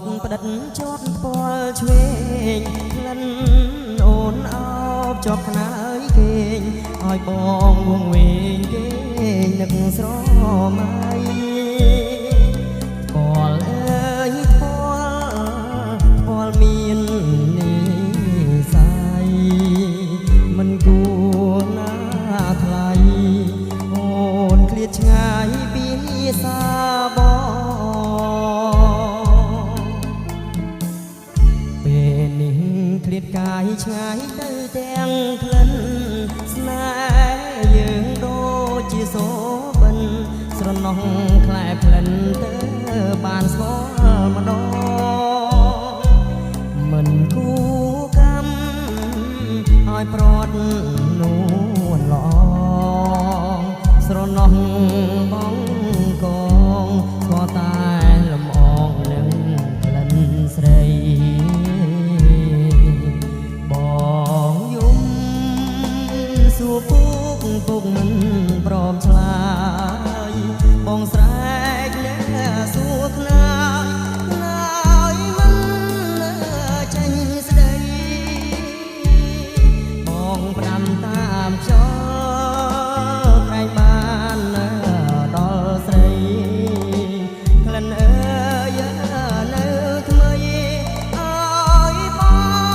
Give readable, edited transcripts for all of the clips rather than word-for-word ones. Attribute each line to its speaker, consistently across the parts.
Speaker 1: ត់ផ្ដិតជាប់ពណ៌ឆ្វេងក្លិនអូនអោបជាប់ខ្នើយគេងឲ្យបងវងវែងគេងនឹកស្រមៃពណ៌អើយពណ៌មាននិស័យមិនគួរណាថ្លៃអូនឃ្លាតឆ្ងាយពីសាបងពេលនេះឃ្លាតកាយឆ្ងាយទៅទាំងក្លិនស្នេហ៍យើងដូចជាសូបិនស្រណោះខ្លែផ្លិនទៅបានស្គាល់ម្ដងមិនគួរកម្មឲ្យប្រត់នួនល្អស្រណោះបងកងស្គាល់តែលំអងនឹងក្លិនស្រីបងយំសួរពុកមិនព្រមឆ្លើយបងស្រែកសួរខ្នើយមិនចេញស្ដីបងផ្ដាំតាមខ្យល់ក្រែងបានដល់ស្រីក្លិនអើយនៅថ្មីឲ្យប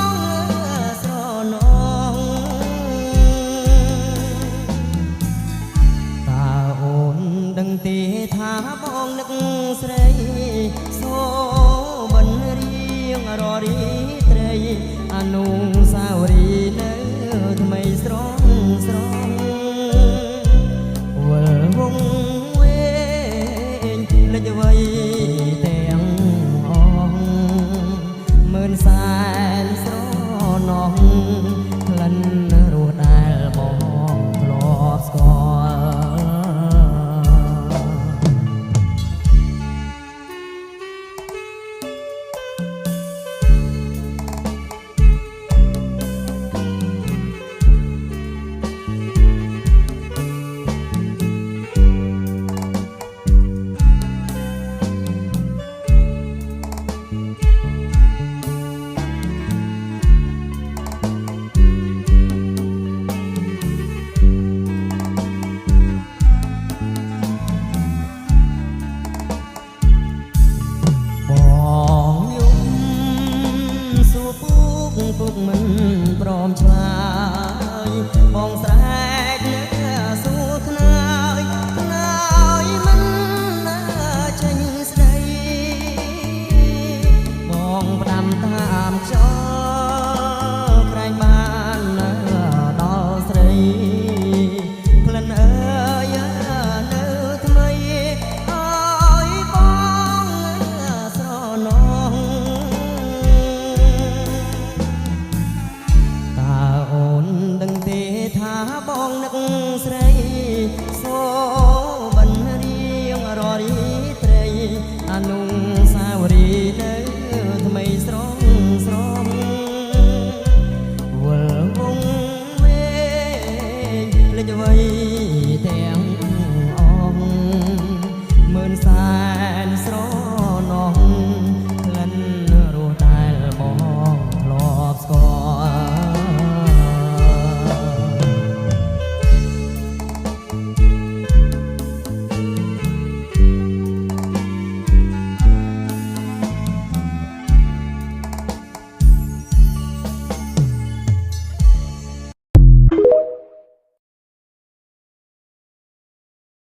Speaker 1: ងស្រណងតើអូនដឹងទេថាបងនឹកស្រីសូបិនរៀងររីត្រីអនុស្សាវរីយ៍នៅថ្មីស្រងវិលវងវែងលេចអ្វីទាំងអស់មើលសែនស្រណោះក្លិនរសដែលបងធ្លាប់ស្គាល់ពុកមិនព្រមឆ្លើយបងស្រែកសួរខ្នើយមិនចេញស្ដីបងផ្ដាំតាមខ្យល់ក្រែងបានដល់ស្រីក្លិនអើយនៅថ្មីឲ្យបងស្រណងអូនដឹងទេថាបងនឹកស្រីសូបិនរៀងររីត្រីអនុស្សាវរីយ៍នៅថ្មីស្រងវិលវងវែងលេចអ្វីទាំងអស់មើលសែនស្រ